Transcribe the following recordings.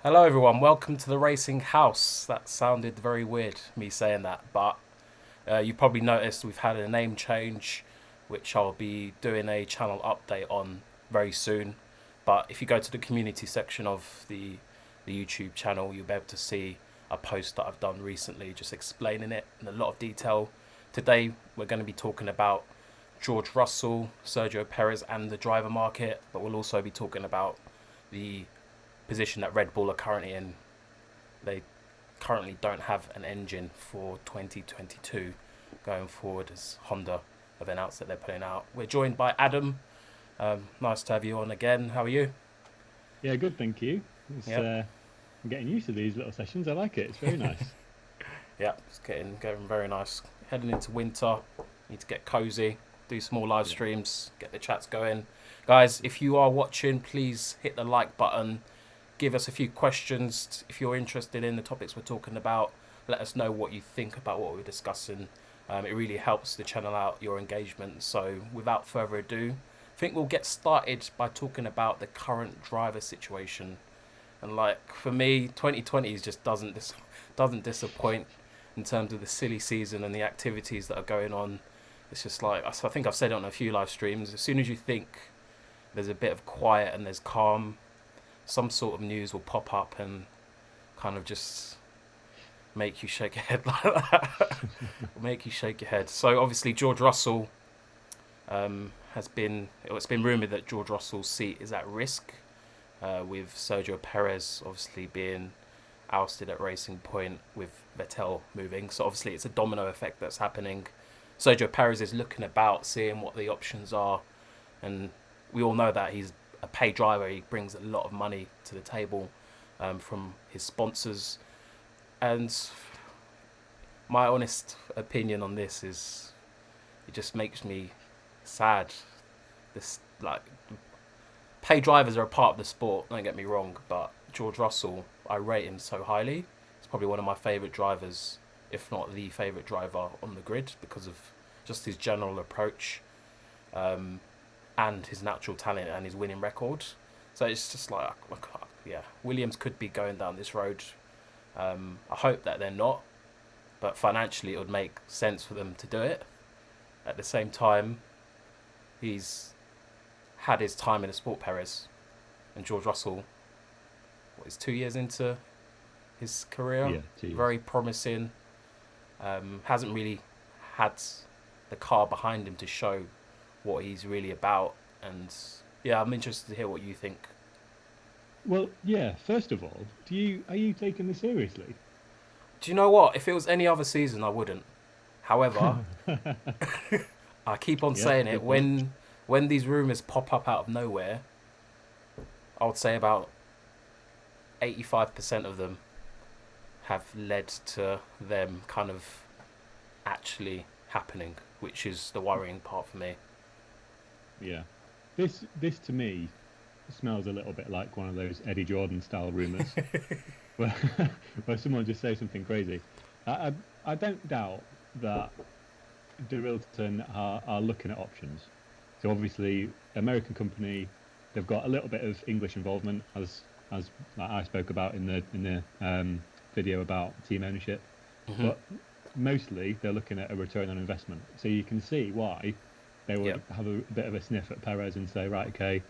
Hello, everyone. Welcome to the Racing House. That sounded very weird, me saying that, but you probably noticed we've had a name change, which I'll be doing a channel update on very soon. But if you go to the community section of the YouTube channel, you'll be able to see a post that I've done recently just explaining it in a lot of detail. Today, we're going to be talking about George Russell, Sergio Perez, and the driver market, but we'll also be talking about the position that Red Bull are currently in. They currently don't have an engine for 2022 going forward, as Honda have announced that they're putting out. We're joined by Adam. Nice to have you on again. How are you? Yeah, good, thank you. It's Yep. I'm getting used to these little sessions. I like it. It's very nice. Yep. It's getting very nice. Heading into winter. Need to get cozy. Do some more live Yeah. streams. Get the chats going. Guys, if you are watching, please hit the like button. Give us a few questions if you're interested in the topics we're talking about. Let us know what you think about what we're discussing. It really helps the channel out, your engagement. So, without further ado, I think we'll get started by talking about the current driver situation. And like for me, 2020 just doesn't disappoint in terms of the silly season and the activities that are going on. It's just like I think I've said it on a few live streams. As soon as you think there's a bit of quiet and there's calm, some sort of news will pop up and kind of just make you shake your head like that. Make you shake your head. So obviously George Russell has been. It's been rumored that George Russell's seat is at risk, with Sergio Perez obviously being ousted at Racing Point with Vettel moving. So obviously it's a domino effect that's happening. Sergio Perez is looking about, seeing what the options are, and we all know that he's a paid driver. He brings a lot of money to the table from his sponsors. And my honest opinion on this is, it just makes me sad. This like paid drivers are a part of the sport. Don't get me wrong, but George Russell, I rate him so highly. He's probably one of my favourite drivers, if not the favourite driver on the grid, because of just his general approach, um, and his natural talent and his winning record. So it's just like, yeah, Williams could be going down this road. I hope that they're not, but financially it would make sense for them to do it. At the same time, he's had his time in the sport, Perez, and George Russell, what is 2 years into his career, Yeah, 2 years. very promising. Hasn't really had the car behind him to show what he's really about. And yeah, I'm interested to hear what you think. Well, yeah. First of all, do you are you taking this seriously? Do you know what? If it was any other season, I wouldn't. However, I keep on Yeah, saying it, good point. when these rumors pop up out of nowhere, I would say about 85% of them have led to them kind of actually happening, which is the worrying part for me. Yeah. This to me smells a little bit like one of those Eddie Jordan style rumors where where someone just says something crazy. I I, I don't doubt that Dorilton are looking at options. So obviously, American company, they've got a little bit of English involvement, as like I spoke about in the video about team ownership, Hmm. but mostly they're looking at a return on investment. So you can see why they Yep. would have a bit of a sniff at Perez and say, right, okay,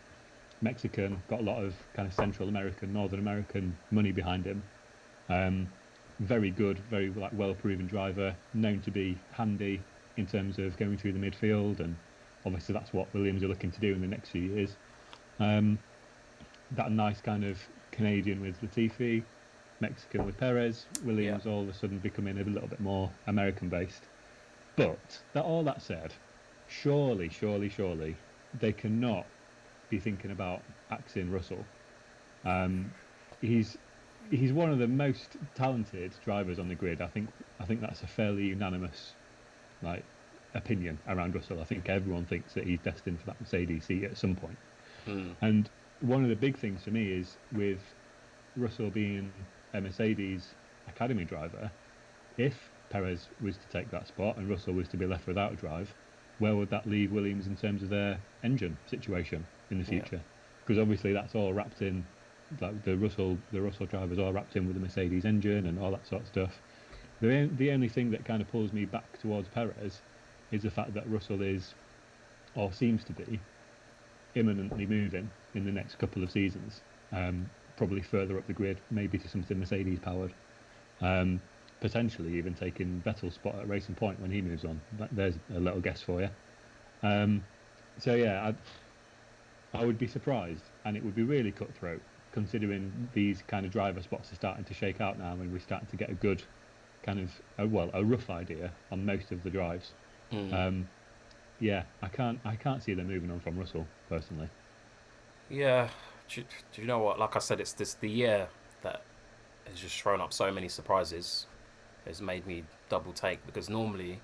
Mexican, got a lot of kind of Central American, Northern American money behind him. Um, Very good, very like well proven driver, known to be handy in terms of going through the midfield, and obviously that's what Williams are looking to do in the next few years. Um, that nice kind of Canadian with Latifi, Mexican with Perez, Yep. Williams all of a sudden becoming a little bit more American based. But that all that said, surely they cannot be thinking about axing Russell. Um, he's he's one of the most talented drivers on the grid. I think that's a fairly unanimous like opinion around Russell. I think everyone thinks that he's destined for that Mercedes seat at some point. Mm. And one of the big things for me is with Russell being a Mercedes academy driver, if Perez was to take that spot and Russell was to be left without a drive, where would that leave Williams in terms of their engine situation in the Yeah. future? Because obviously that's all wrapped in like the Russell drivers are wrapped in with the Mercedes engine and all that sort of stuff. The only thing that kind of pulls me back towards Perez is the fact that Russell is, or seems to be, imminently moving in the next couple of seasons. Probably further up the grid, maybe to something Mercedes powered. Potentially even taking Vettel's spot at Racing Point when he moves on. There's a little guess for you. So yeah, I would be surprised, and it would be really cutthroat, considering these kind of driver spots are starting to shake out now, and we're starting to get a good kind of a rough idea on most of the drives. Yeah, I can't see them moving on from Russell personally. Yeah, do you know what? Like I said, it's the year that has just thrown up so many surprises. Has made me double take, because normally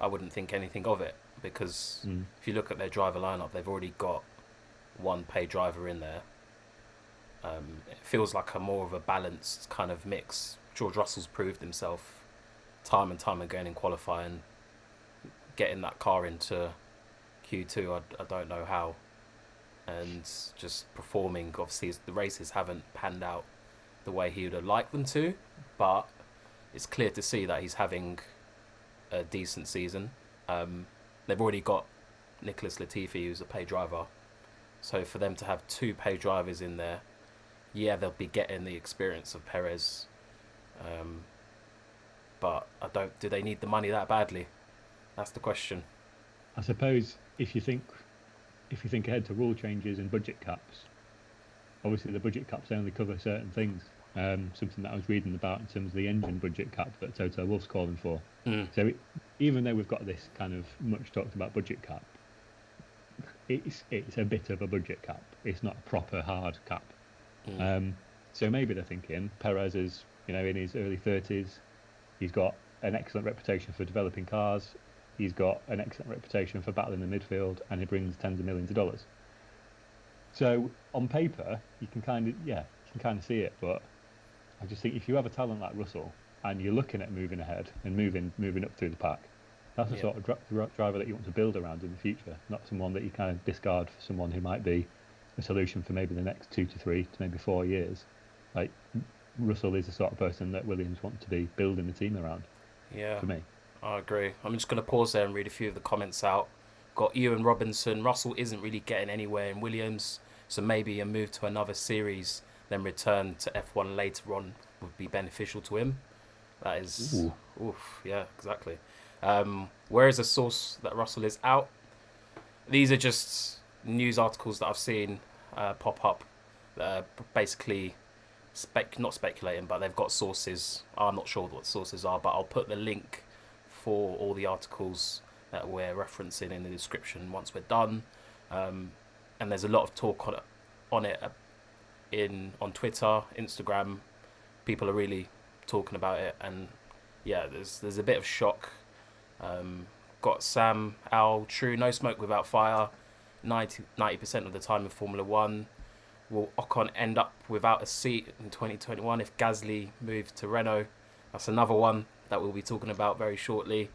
I wouldn't think anything of it, because if you look at their driver lineup, they've already got one paid driver in there. It feels like a more of a balanced kind of mix. George Russell's proved himself time and time again in qualifying, getting that car into Q2. I don't know how, and just performing. Obviously, the races haven't panned out the way he would have liked them to, but it's clear to see that he's having a decent season. They've already got Nicholas Latifi, who's a paid driver, so for them to have two paid drivers in there, yeah, they'll be getting the experience of Perez. But I don't. Do they need the money that badly? That's the question. I suppose if you think ahead to rule changes and budget caps, obviously the budget caps only cover certain things. Something that I was reading about in terms of the engine budget cap that Toto Wolff's calling for. So even though we've got this kind of much talked about budget cap, it's a bit of a budget cap. It's not a proper hard cap. So maybe they're thinking Perez is, in his early 30s. He's got an excellent reputation for developing cars. He's got an excellent reputation for battling the midfield, and he brings tens of millions of dollars. So on paper, you can kind of see it. But I just think if you have a talent like Russell and you're looking at moving ahead and moving up through the pack, that's the sort of driver that you want to build around in the future, not someone that you kind of discard for someone who might be a solution for maybe the next 2 to 3 to maybe 4 years. Like Russell is the sort of person that Williams want to be building the team around. Yeah, For me, I agree. I'm just going to pause there and read a few of the comments out. Got Ewan Robinson. Russell isn't really getting anywhere in Williams, so maybe a move to another series, then return to F1 later on would be beneficial to him. That is, yeah, exactly. Where is the source that Russell is out? These are just news articles that I've seen pop up. Basically, not speculating, but they've got sources. I'm not sure what the sources are, but I'll put the link for all the articles that we're referencing in the description once we're done. And there's a lot of talk on it on Twitter, Instagram. People are really talking about it, and yeah, there's a bit of shock. Got Sam Al True, no smoke without fire. 90% of the time in Formula One. Will Ocon end up without a seat in 2021 if Gasly moves to Renault? That's another one that we'll be talking about very shortly.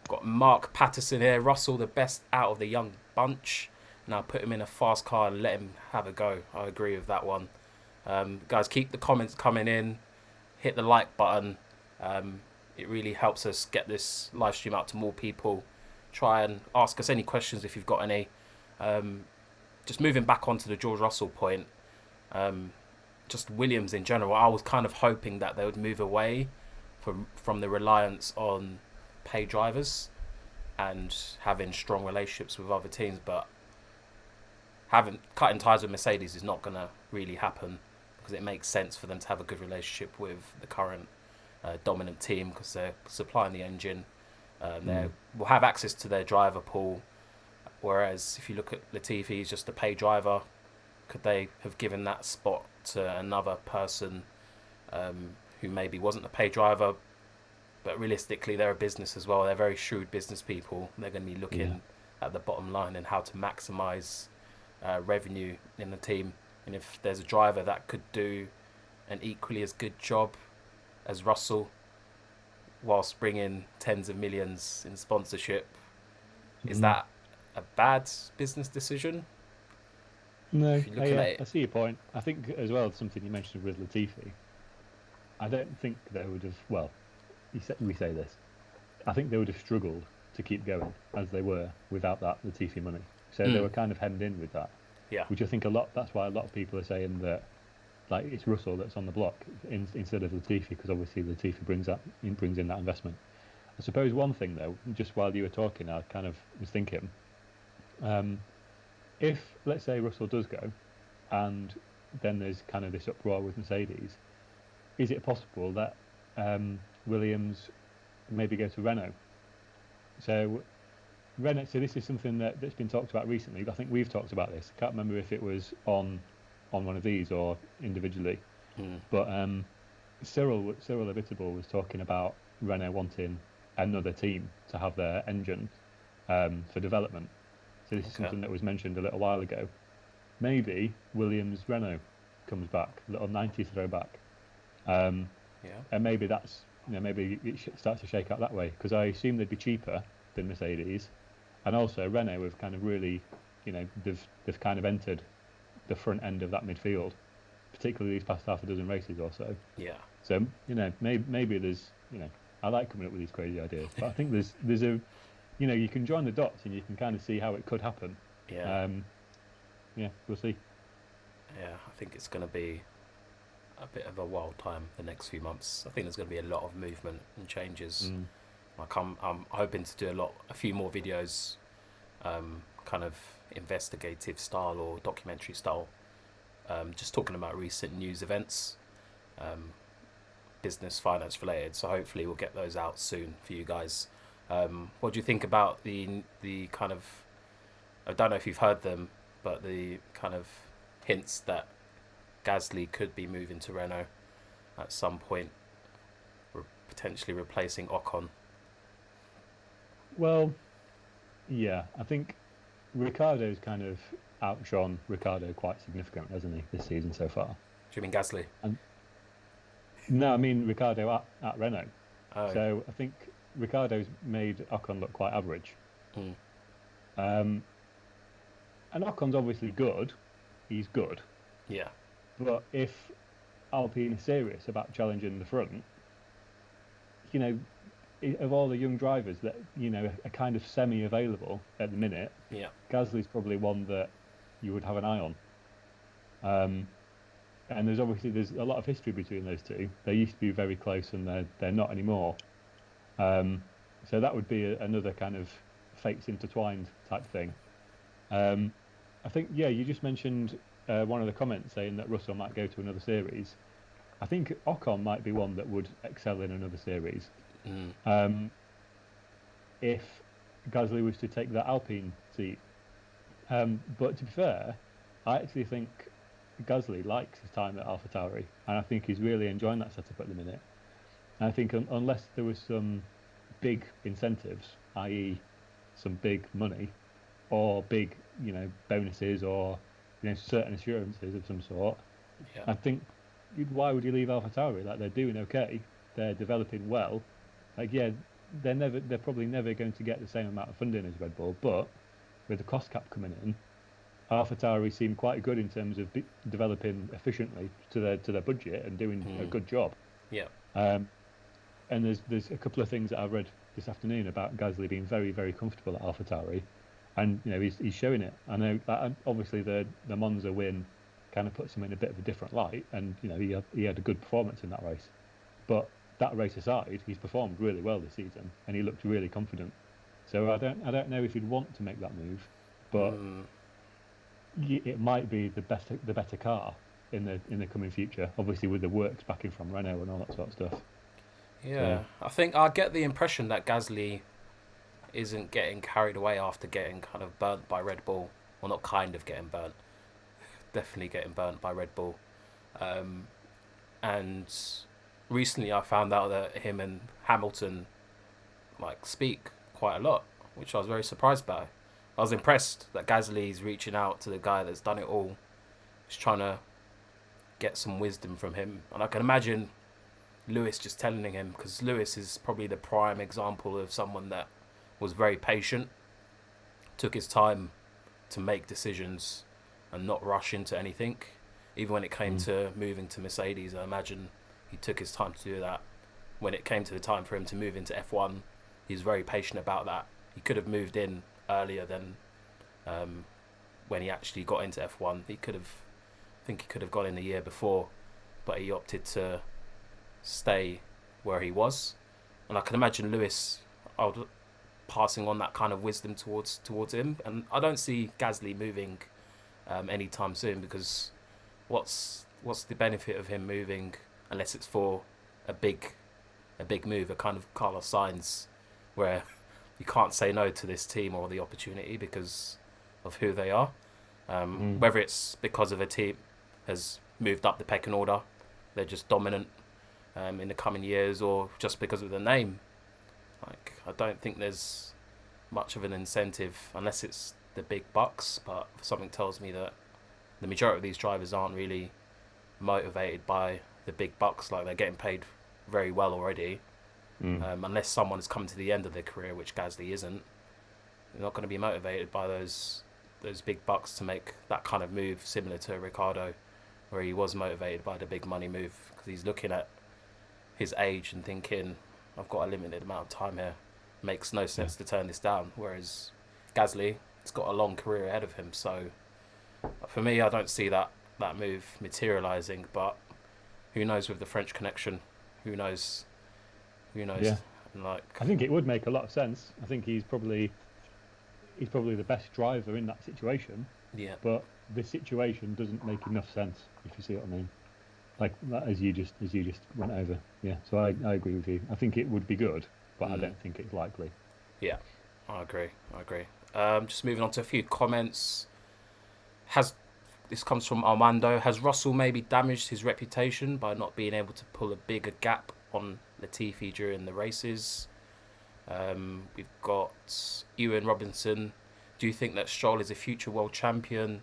Got Mark Patterson here. Russell, the best out of the young bunch. Now put him in a fast car and let him have a go. I agree with that one. Guys, keep the comments coming in. Hit the like button. It really helps us get this live stream out to more people. Try and ask us any questions if you've got any. Just moving back onto the George Russell point, just Williams in general, I was kind of hoping that they would move away from the reliance on paid drivers and having strong relationships with other teams, but cutting ties with Mercedes is not going to really happen, because it makes sense for them to have a good relationship with the current dominant team, because they're supplying the engine. They will have access to their driver pool. Whereas if you look at Latifi, he's just a paid driver. Could they have given that spot to another person who maybe wasn't a paid driver? But realistically, they're a business as well. They're very shrewd business people. They're going to be looking at the bottom line and how to maximise revenue in the team. And if there's a driver that could do an equally as good job as Russell, whilst bringing tens of millions in sponsorship, is that a bad business decision? No, If you're looking at I it, see your point. I think as well something you mentioned with Latifi. I don't think they would have. Well, we say this. I think they would have struggled to keep going as they were without that Latifi money. So they mm, were kind of hemmed in with that, yeah, which I think a lot. That's why a lot of people are saying that like it's Russell that's on the block instead of Latifi, because obviously Latifi brings in that investment. I suppose one thing though, just while you were talking, I kind of was thinking, um, if let's say Russell does go, and then there's kind of this uproar with Mercedes, is it possible that Williams maybe go to Renault? So Renault. So this is something that's been talked about recently. I think we've talked about this. I can't remember if it was on one of these or individually, mm, but Cyril Abiteboul was talking about Renault wanting another team to have their engine for development. So this is okay, something that was mentioned a little while ago. Maybe Williams Renault comes back, a little 90s throwback, um, yeah, and maybe that's maybe it starts to shake out that way, because I assume they'd be cheaper than Mercedes, and also Renault have kind of really, they've kind of entered the front end of that midfield, particularly these past half a dozen races or so. yeah, So maybe there's I like coming up with these crazy ideas, but I think there's a you can join the dots and you can kind of see how it could happen. yeah, Um, yeah, we'll see. yeah. I think it's going to be a bit of a wild time the next few months. I think there's going to be a lot of movement and changes. Mm. Like I'm hoping to do a few more videos, kind of investigative style or documentary style, just talking about recent news events, um, business finance related. So hopefully we'll get those out soon for you guys. What do you think about the kind of, I don't know if you've heard them, but the kind of hints that Gasly could be moving to Renault at some point, potentially replacing Ocon. Well, yeah, I think Ricardo's kind of outshone Ricardo quite significantly, hasn't he, this season so far? Do you mean Gasly? And no, I mean Ricardo at Renault. Oh, So I think Ricardo's made Ocon look quite average. mm, Um, and Ocon's obviously good. He's good. yeah, But if Alpine is serious about challenging the front, you know, of all the young drivers that are kind of semi-available at the minute, yeah, Gasly's probably one that you would have an eye on. Um, and there's a lot of history between those two. They used to be very close, and they're not anymore. Um, so that would be another kind of fates intertwined type thing. Um, I think, yeah, you just mentioned one of the comments saying that Russell might go to another series. I think Ocon might be one that would excel in another series. mm, Um, if Gasly was to take that Alpine seat. But to be fair, I actually think Gasly likes his time at AlphaTauri, and I think he's really enjoying that setup at the minute. And I think unless there was some big incentives, i.e., some big money, or big, bonuses, or certain assurances of some sort, yeah, I think why would you leave AlphaTauri? Like, they're doing okay, they're developing well. Like, yeah, they're probably never going to get the same amount of funding as Red Bull, but with the cost cap coming in, AlphaTauri seem quite good in terms of developing efficiently to their budget and doing a mm, good job. yeah, Um, and there's a couple of things that I've read this afternoon about Gasly being very, very comfortable at AlphaTauri, and he's showing it. I know that obviously the Monza win kind of puts him in a bit of a different light, and he had a good performance in that race. But that race aside, he's performed really well this season, and he looked really confident. So I don't know if he'd want to make that move, but mm, it might be the better car in the coming future. Obviously, with the works backing from Renault and all that sort of stuff. So yeah. I think I get the impression that Gasly isn't getting carried away after getting kind of burnt by Red Bull. Well, not kind of getting burnt, definitely getting burnt by Red Bull. Um, and recently I found out that him and Hamilton like speak quite a lot, which I was very surprised by. I was impressed that Gasly's reaching out to the guy that's done it all. He's trying to get some wisdom from him, and I can imagine Lewis just telling him, because Lewis is probably the prime example of someone that was very patient, took his time to make decisions, and not rush into anything. Even when it came to moving to Mercedes, I imagine he took his time to do that. When it came to the time for him to move into F1, he was very patient about that. He could have moved in earlier than when he actually got into F1. I think he could have gone in the year before, but he opted to stay where he was. And I can imagine Lewis passing on that kind of wisdom towards him. And I don't see Gasly moving anytime soon, because what's the benefit of him moving unless it's for a big move, a kind of Carlos Sainz, where you can't say no to this team or the opportunity because of who they are. Whether it's because of a team has moved up the pecking order, they're just dominant in the coming years, or just because of the name. Like, I don't think there's much of an incentive unless it's the big bucks, but something tells me that the majority of these drivers aren't really motivated by the big bucks. Like, they're getting paid very well already. Unless someone's come to the end of their career, which Gasly isn't, they're not going to be motivated by those big bucks to make that kind of move, similar to Ricciardo, where he was motivated by the big money move, because he's looking at his age and thinking, I've got a limited amount of time here. Makes no sense to turn this down. Whereas Gasly, he's got a long career ahead of him. So for me, I don't see that move materialising. But who knows with the French connection? Who knows? Yeah. And like, I think it would make a lot of sense. I think he's probably the best driver in that situation. Yeah. But this situation doesn't make enough sense, if you see what I mean. Like, as you just went over. Yeah. So I agree with you. I think it would be good, but I don't think it's likely. Yeah, I agree. Just moving on to a few comments. This comes from Armando. Has Russell maybe damaged his reputation by not being able to pull a bigger gap on Latifi during the races? We've got Ewan Robinson. Do you think that Stroll is a future world champion?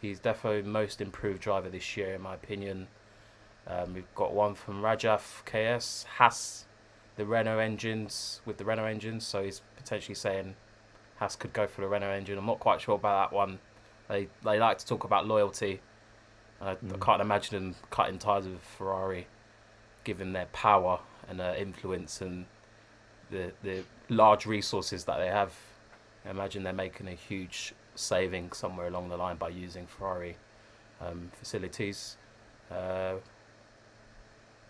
He's definitely most improved driver this year, in my opinion. We've got one from Rajaf KS. Haas, with the Renault engines. So he's potentially saying Haas could go for the Renault engine. I'm not quite sure about that one. They like to talk about loyalty. I can't imagine them cutting ties with Ferrari, given their power and their influence and the large resources that they have. I imagine they're making a huge saving somewhere along the line by using Ferrari facilities.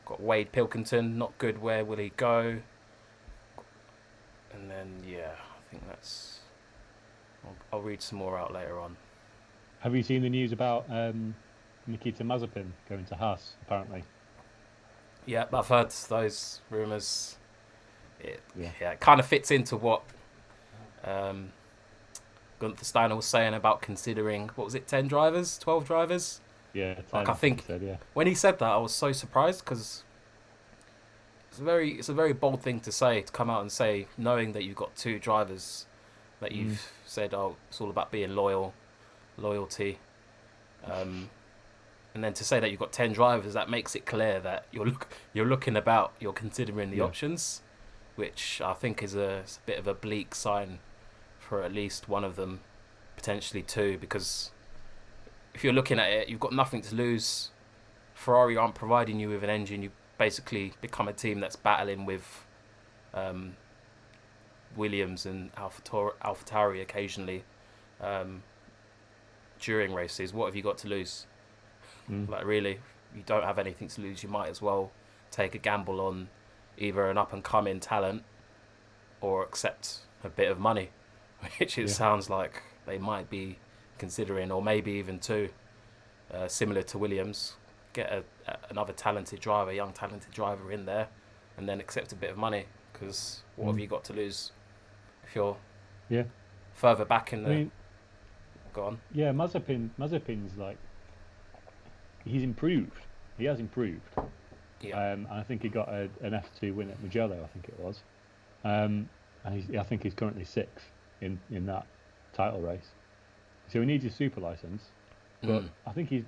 Got Wade Pilkington, not good. Where will he go? And then I think that's. I'll read some more out later on. Have you seen the news about Nikita Mazepin going to Haas? Apparently. Yeah, I've heard those rumours. It kind of fits into what Gunther Steiner was saying about considering, 10 drivers, 12 drivers? Yeah, 10, like I think when he said that, I was so surprised, because it's a very bold thing to say, to come out and say, knowing that you've got 2 drivers that you've said, it's all about being loyalty, and then to say that you've got 10 drivers, that makes it clear that you're considering the options, which I think is a bit of a bleak sign for at least one of them, potentially 2, because if you're looking at it, you've got nothing to lose. Ferrari aren't providing you with an engine. You basically become a team that's battling with Williams and AlphaTauri occasionally during races. What have you got to lose? Like, really, you don't have anything to lose. You might as well take a gamble on either an up-and-coming talent or accept a bit of money, which it sounds like they might be considering, or maybe even 2, similar to Williams. Get another young talented driver in there, and then accept a bit of money, because what have you got to lose if you're further back in the... Go on. Yeah, Mazepin's like, he's improved. He has improved. Yeah. And I think he got an F2 win at Mugello, I think it was. And I think he's currently 6th in that title race. So he needs his super license, but I think he's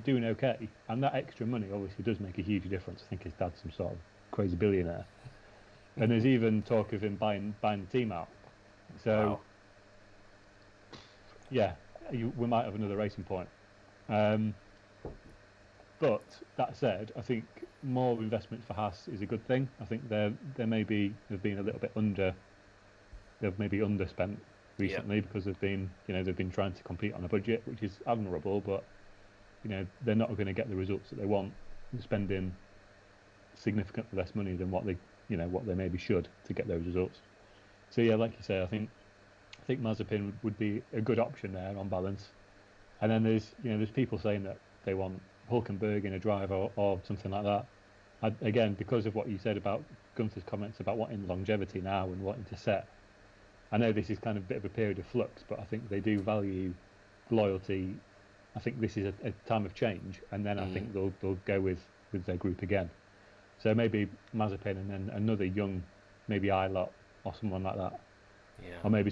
doing okay. And that extra money obviously does make a huge difference. I think his dad's some sort of crazy billionaire. And there's even talk of him buying the team out. So, we might have another racing point. Um, but that said, I think more investment for Haas is a good thing. I think they've been a little bit they've maybe underspent Yeah. recently because they've been trying to compete on a budget, which is admirable, but they're not going to get the results that they want spending significantly less money than what they maybe should to get those results. So yeah, like you say, I think Mazepin would be a good option there on balance. And then there's people saying that they want Hulkenberg in a drive or something like that. Again, because of what you said about Gunther's comments about wanting longevity now and wanting to set, I know this is kind of a bit of a period of flux, but I think they do value loyalty. I think this is a time of change, and then I think they'll go with their group again. So maybe Mazepin and then another young, maybe Ilott or someone like that, Yeah. or maybe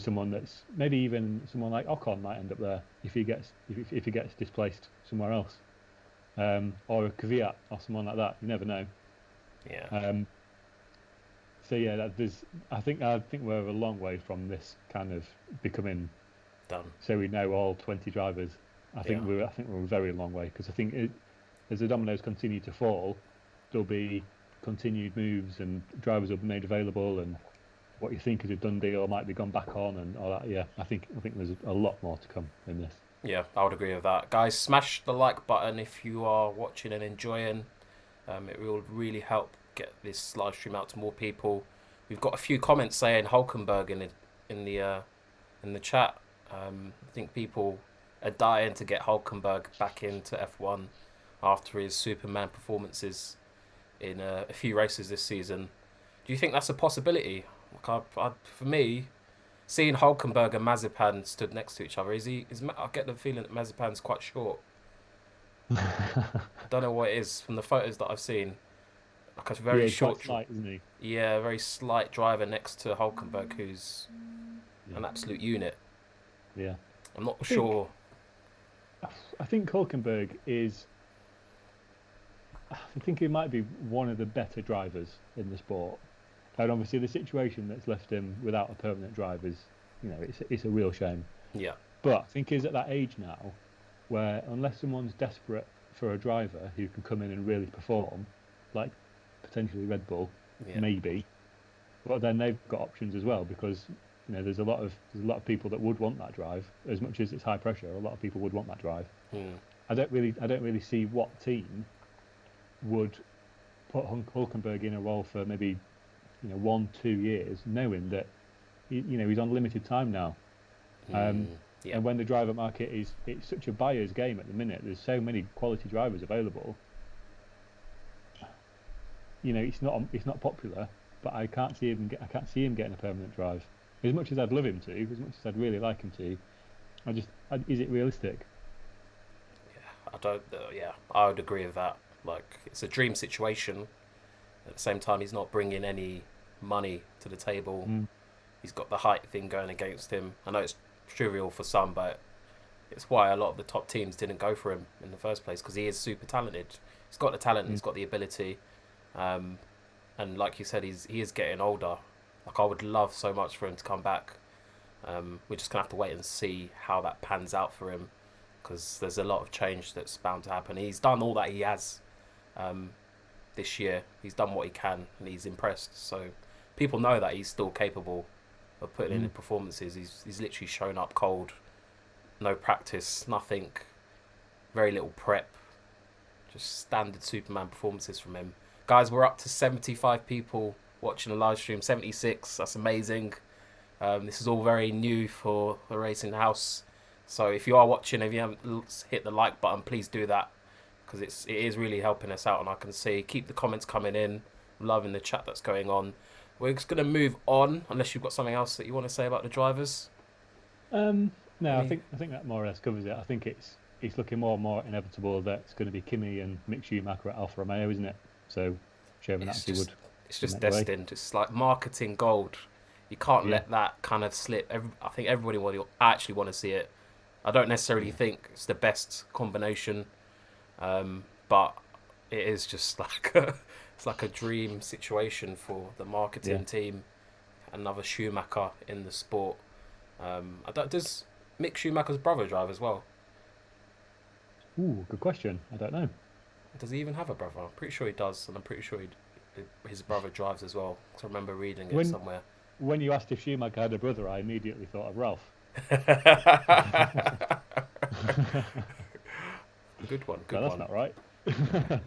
maybe even someone like Ocon might end up there if he gets displaced somewhere else, or a Kvyat or someone like that. You never know. Yeah. So yeah, I think we're a long way from this kind of becoming Done. so we know all 20 drivers. I think we're a very long way because as the dominoes continue to fall, there'll be continued moves and drivers will be made available, and what you think is a done deal might be gone back on and all that. Yeah, I think there's a lot more to come in this. Yeah, I would agree with that. Guys, smash the like button if you are watching and enjoying. It will really help get this live stream out to more people. We've got a few comments saying Hulkenberg in the chat. I think people are dying to get Hulkenberg back into F1 after his Superman performances in a few races this season. Do you think that's a possibility? For me, seeing Hulkenberg and Mazepan stood next to each other, I get the feeling that Mazepan's quite short. I don't know what it is from the photos that I've seen. Like a Yeah, very he's quite short, slight, isn't he? yeah, very slight driver next to Hulkenberg, who's Yeah, an absolute unit. yeah. I'm not I think sure. I think Hulkenberg is. I think he might be one of the better drivers in the sport. And obviously, the situation that's left him without a permanent drive is, it's a real shame. Yeah, But I think he's at that age now where unless someone's desperate for a driver who can come in and really perform, like potentially Red Bull, yeah, maybe, but then they've got options as well because there's a lot of people that would want that drive as much as it's high pressure. A lot of people would want that drive. mm, I don't really see what team would put Hulkenberg in a role for maybe 1-2 years, knowing that he's on limited time now. mm, Um, yeah, and when the driver market it's such a buyer's game at the minute, there's so many quality drivers available. It's not popular, but I can't see him getting a permanent drive. As much as I'd love him to, as much as I'd really like him to, is it realistic? yeah. I don't. Yeah, I would agree with that. Like, it's a dream situation. At the same time, he's not bringing any money to the table. Mm, He's got the height thing going against him. I know it's trivial for some, but it's why a lot of the top teams didn't go for him in the first place because he is super talented. He's got the talent, mm, he's got the ability, um, and like you said, he is getting older. Like, I would love so much for him to come back. We're just gonna have to wait and see how that pans out for him because there's a lot of change that's bound to happen. He's done all that he has um, this year. He's done what he can, and he's impressed. So people know that he's still capable of putting in the mm. performances. He's literally shown up cold, no practice, nothing, very little prep, just standard Superman performances from him. Guys, we're up to 75 people watching the live stream. 76, that's amazing. This is all very new for the Racing House. So if you are watching, if you haven't hit the like button, please do that because it is really helping us out. And I can see, keep the comments coming in. I'm loving the chat that's going on. We're just going to move on, unless you've got something else that you want to say about the drivers. No, I Any? think that more or less covers it. I think it's looking more and more inevitable that it's going to be Kimi and Mick Schumacher at Alfa Romeo, isn't it? So It's Giovinazzi just it's would just make the way. destined. It's like marketing gold. You can't Yeah, let that kind of slip. I think everybody will actually want to see it. I don't necessarily yeah, think it's the best combination, but it is just like it's like a dream situation for the yeah. marketing team. Another Schumacher in the sport. Does Mick Schumacher's brother drive as well? Ooh, good question. I don't know. Does he even have a brother? I'm pretty sure he does, and I'm pretty sure his brother drives as well. 'Cause I remember reading it When somewhere. when you asked if Schumacher had a brother, I immediately thought of Ralph. Good one, No, good that's one. not right.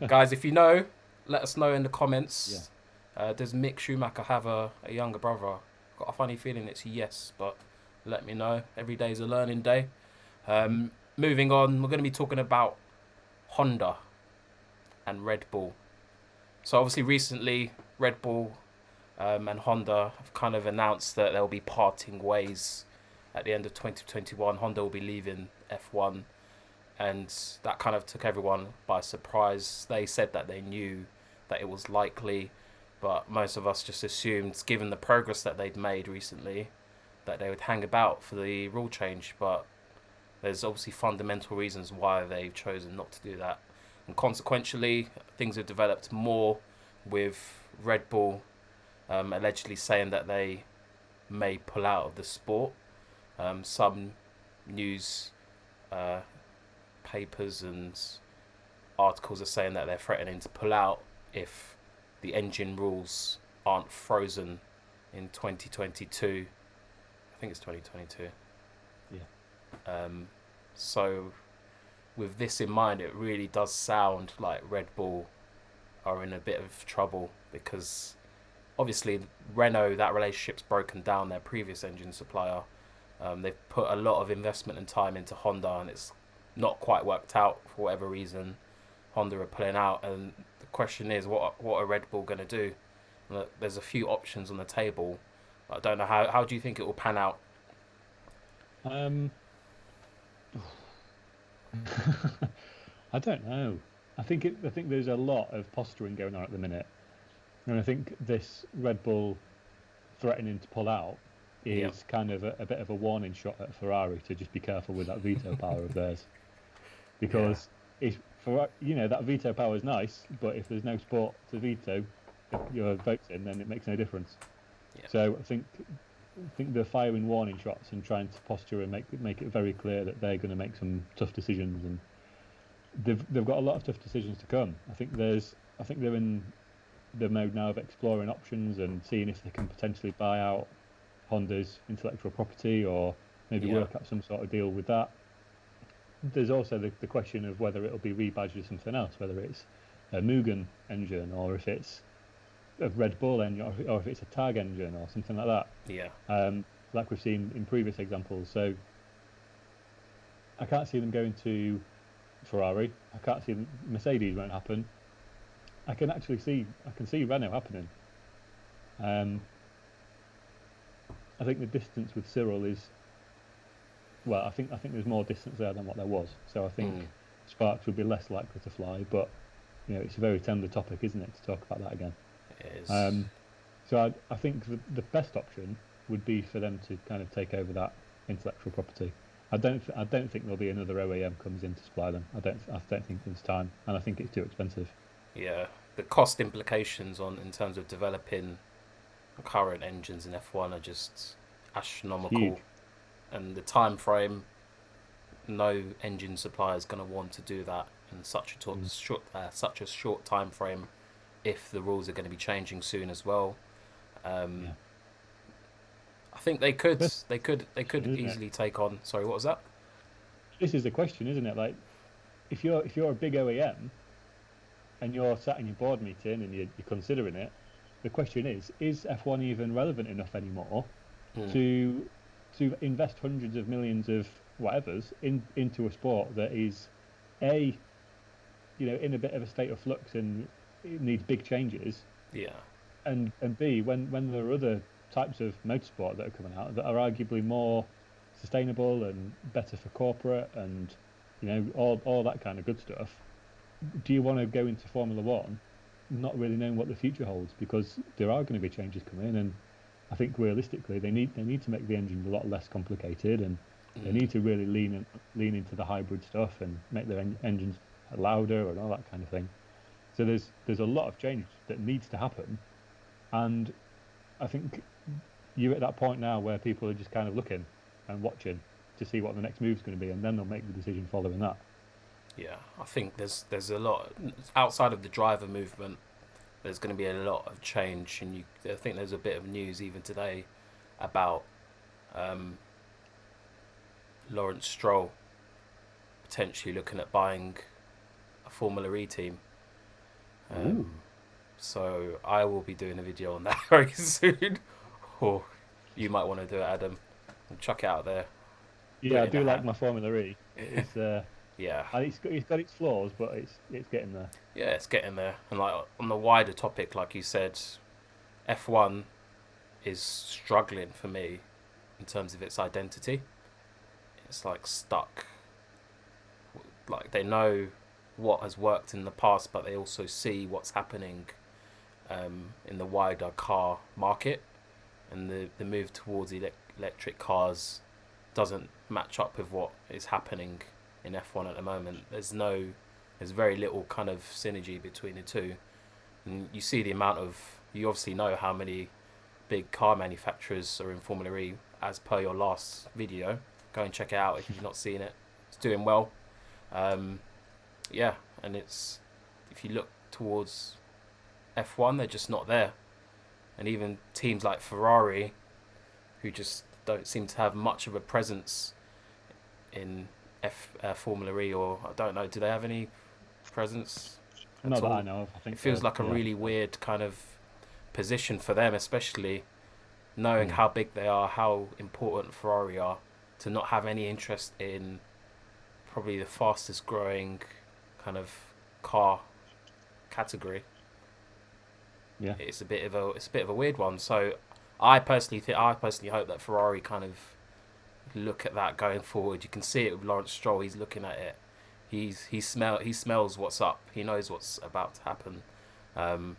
Guys, if you know, let us know in the Yeah. comments. Does Mick Schumacher have a younger brother? Got a funny feeling it's yes, but let me know. Every day is a learning day. Moving on, we're going to be talking about Honda and Red Bull. So obviously recently, Red Bull and Honda have kind of announced that they'll be parting ways at the end of 2021. Honda will be leaving F1, and that kind of took everyone by surprise. They said that they knew that it was likely, but most of us just assumed, given the progress that they'd made recently, that they would hang about for the rule change. But there's obviously fundamental reasons why they've chosen not to do that, and consequentially, things have developed more with Red Bull allegedly saying that they may pull out of the sport. Some news uh, papers and articles are saying that they're threatening to pull out if the engine rules aren't frozen in 2022. I think it's 2022. Yeah. So, with this in mind, it really does sound like Red Bull are in a bit of trouble because obviously Renault, that relationship's broken down, their previous engine supplier. They've put a lot of investment and time into Honda, and it's not quite worked out for whatever reason. Honda are pulling out, and the question is, what are Red Bull going to do? Look, there's a few options on the table. I don't know how do you think it will pan out? Um, I don't know. I think there's a lot of posturing going on at the minute, and I think this Red Bull threatening to pull out Yeah, is kind of a bit of a warning shot at Ferrari to just be careful with that veto power of theirs, yeah, because if for that veto power is nice, but if there's no sport to veto your votes in, then it makes no difference. yeah, So I think they're firing warning shots and trying to posture and make it very clear that they're going to make some tough decisions, and they've got a lot of tough decisions to come. I think they're in the mode now of exploring options and seeing if they can potentially buy out Honda's intellectual property or maybe yeah, work out some sort of deal with that. There's also the question of whether it'll be rebadged as something else, whether it's a Mugen engine or if it's a Red Bull engine or if it's a Tag engine or something like that. yeah. Like we've seen in previous examples. So I can't see them going to Ferrari. I can't see Mercedes won't happen. I can see Renault happening. Um, I think the distance with Cyril is well. I think there's more distance there than what there was. So I Mm, think Sparks would be less likely to fly. But it's a very tender topic, isn't it, to talk about that again? it is. Um, so I think the best option would be for them to kind of take over that intellectual property. I don't think there'll be another OEM comes in to supply them. I don't think there's time, and I think it's too expensive. Yeah, the cost implications on in terms of developing current engines in F1 are just It's astronomical, huge. and the time frame, no engine supplier is going to want to do that in Mm. such a short time frame if the rules are going to be changing soon as well. Um, Yeah, I think this they could isn't it? easily take on. Sorry, what was that? This is the question, isn't it? Like if you're a big OEM and you're sat in your board meeting and you're considering it, the question is F1 even relevant enough anymore Mm, to invest hundreds of millions of whatevers into a sport that is a in a bit of a state of flux and it needs big changes, yeah, and b when there are other types of motorsport that are coming out that are arguably more sustainable and better for corporate and all that kind of good stuff. Do you want to go into Formula One not really knowing what the future holds, because there are going to be changes coming, and I think realistically they need to make the engines a lot less complicated, and they mm, need to really lean into the hybrid stuff and make their engines louder and all that kind of thing. So there's a lot of change that needs to happen, and I think you're at that point now where people are just kind of looking and watching to see what the next move's going to be, and then they'll make the decision following that. Yeah, I think there's a lot outside of the driver movement. There's going to be a lot of change, and I think there's a bit of news even today about um, Lawrence Stroll potentially looking at buying a Formula E team. Ooh. So I will be doing a video on that very soon. Or you might want to do it, Adam. And chuck it out there. Put Yeah, I it in the do like hat. my Formula E. It's Yeah, and it's got its flaws, but it's getting there. yeah, it's getting there. And like on the wider topic, like you said, F1 is struggling for me in terms of its identity. It's like stuck. Like they know what has worked in the past, but they also see what's happening in the wider car market, and the move towards electric cars doesn't match up with what is happening in F1 at the moment. There's very little kind of synergy between the two, and you see the amount of, you obviously know how many big car manufacturers are in Formula E as per your last video. Go and check it out if you've not seen it. It's doing well. Um, yeah, and it's, if you look towards F1, they're just not there. And even teams like Ferrari, who just don't seem to have much of a presence in Formula E, or I don't know, do they have any presence Not at that I all? know of. I think It feels like a yeah. really weird kind of position for them, especially knowing Mm. how big they are, how important Ferrari are, to not have any interest in probably the fastest growing kind of car category. Yeah. It's a bit of a weird one. So I personally hope that Ferrari kind of look at that going forward. You can see it with Lawrence Stroll. He's looking at it. He smells what's up. He knows what's about to happen. And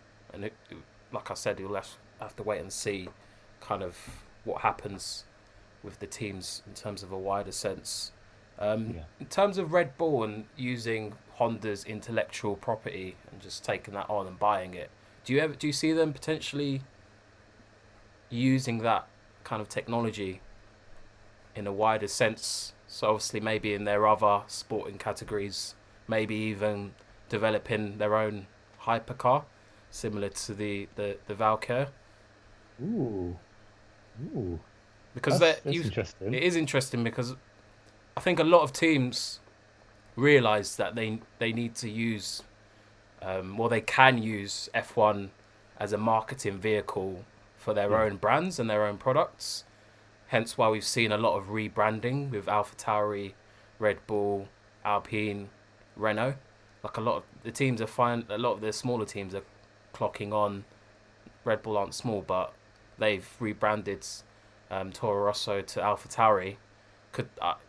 like I said, you'll have to wait and see kind of what happens with the teams in terms of a wider sense. Yeah. In terms of Red Bull and using Honda's intellectual property and just taking that on and buying it, do you see them potentially using that kind of technology in a wider sense? So obviously maybe in their other sporting categories, maybe even developing their own hypercar, similar to the Valkyrie, Ooh. Ooh. because That's it interesting. is interesting because I think a lot of teams realize that they need to use, they can use F1 as a marketing vehicle for their Yeah. own brands and their own products. Hence why we've seen a lot of rebranding with AlphaTauri, Red Bull, Alpine, Renault. Like a lot of the teams are a lot of the smaller teams are clocking on. Red Bull aren't small, but they've rebranded Toro Rosso to AlphaTauri.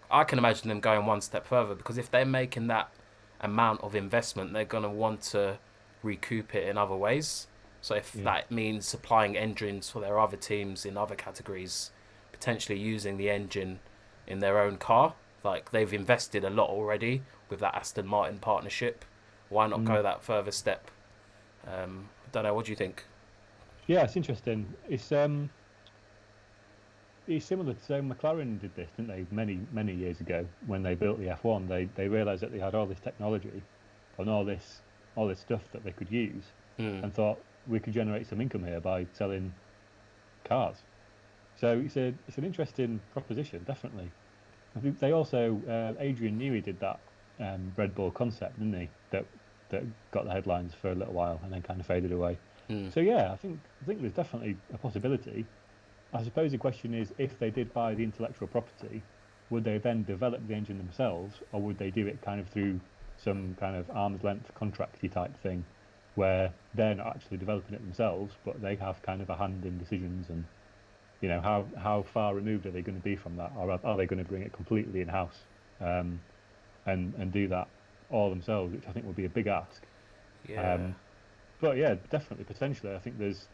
I can imagine them going one step further, because if they're making that amount of investment, they're going to want to recoup it in other ways. So if Yeah. that means supplying engines for their other teams in other categories, potentially using the engine in their own car, like they've invested a lot already with that Aston Martin partnership, why not Mm. go that further step? I don't know. What do you think? Yeah, it's interesting. It's similar to, so McLaren did this, didn't they? Many years ago when they built the F1, they realised that they had all this technology and all this stuff that they could use, Hmm. and thought we could generate some income here by selling cars. So it's an interesting proposition, definitely. I think they also Adrian Newey did that Red Bull concept, didn't he? That got the headlines for a little while and then kind of faded away. Hmm. So yeah, I think there's definitely a possibility. I suppose the question is, if they did buy the intellectual property, would they then develop the engine themselves, or would they do it kind of through some kind of arm's length contracty type thing, where they're not actually developing it themselves, but they have kind of a hand in decisions, and how far removed are they going to be from that, or are they going to bring it completely in house, and do that all themselves, which I think would be a big ask. Yeah. But yeah, definitely potentially, I think there's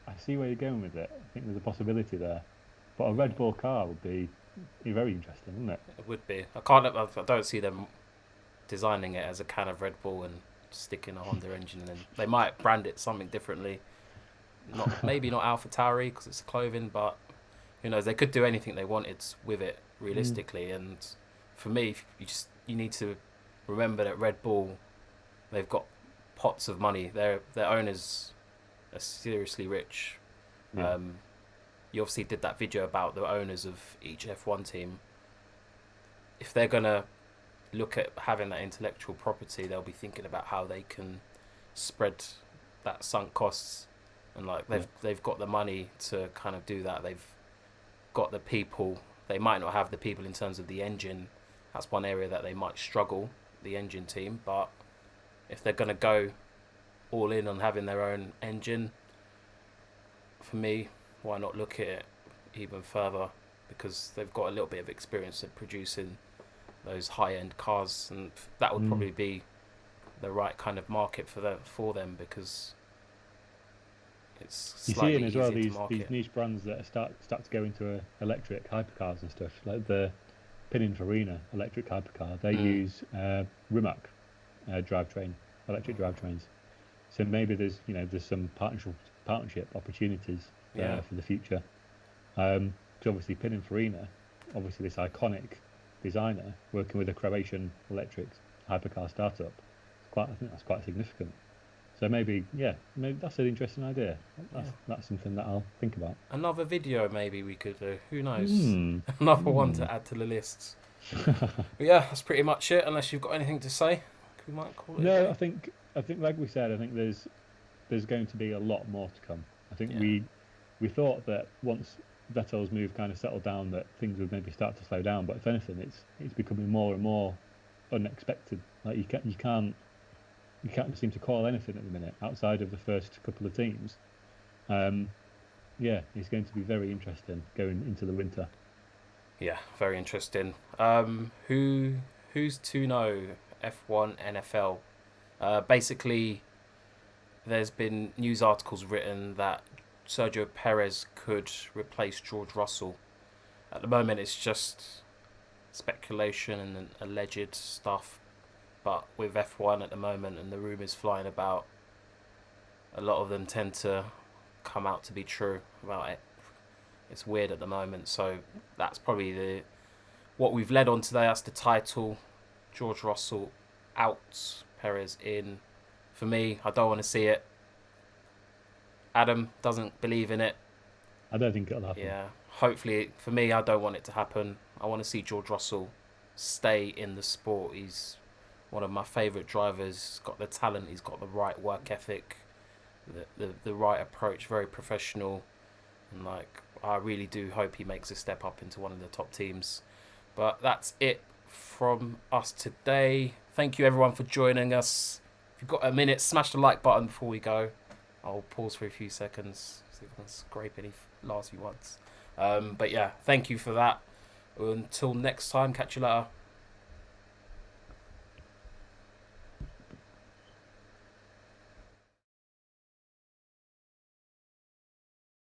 I see where you're going with it. I think there's a possibility there. But a Red Bull car would be very interesting, wouldn't it? It would be. I don't see them designing it as a can of Red Bull and sticking a Honda engine in. They might brand it something differently. Maybe not AlphaTauri because it's clothing, but who knows? They could do anything they wanted with it Mm. realistically. And for me, if you just you need to remember that Red Bull, they've got pots of money. Their owners are seriously rich. Yeah. You obviously did that video about the owners of each F1 team. If they're gonna look at having that intellectual property, they'll be thinking about how they can spread that sunk costs, and like they've got the money to kind of do that. They've got the people. They might not have the people in terms of the engine. That's one area that they might struggle, the engine team. But if they're gonna go all in on having their own engine, for me, why not look at it even further? Because they've got a little bit of experience in producing those high-end cars, and that would probably be the right kind of market for them because it's slightly you see in as well these these niche brands that start to go into electric hypercars and stuff, like the Pininfarina electric hypercar. They use Rimac drivetrain, electric drivetrains. So maybe there's some partnership opportunities there for the future. Because obviously Pininfarina, obviously this iconic designer working with a Croatian electric hypercar startup, I think that's quite significant. So maybe that's an interesting idea. That's something that I'll think about. Another video maybe we could do. Who knows? Another one to add to the list. But yeah, that's pretty much it. Unless you've got anything to say, we might call it. No, I think like we said, I think there's going to be a lot more to come. I think we thought that once Vettel's move kind of settled down, that things would maybe start to slow down. But if anything, it's becoming more and more unexpected. Like you can't seem to call anything at the minute outside of the first couple of teams. It's going to be very interesting going into the winter. Yeah, very interesting. Who's to know F1 NFL? Basically, there's been news articles written that Sergio Perez could replace George Russell. At the moment, it's just speculation and alleged stuff. But with F1 at the moment and the rumours flying about, a lot of them tend to come out to be true about it. It's weird at the moment. So that's probably what we've led on today. That's the title. George Russell out, Perez in. For me, I don't want to see it. Adam doesn't believe in it. I don't think it'll happen. Yeah, hopefully, for me, I don't want it to happen. I want to see George Russell stay in the sport. He's one of my favourite drivers. He's got the talent. He's got the right work ethic, the right approach. Very professional, and I really do hope he makes a step up into one of the top teams. But that's it from us today. Thank you everyone for joining us. If you've got a minute, smash the like button before we go. I'll pause for a few seconds, see if I can scrape any last few ones. But yeah, thank you for that. Until next time, catch you later.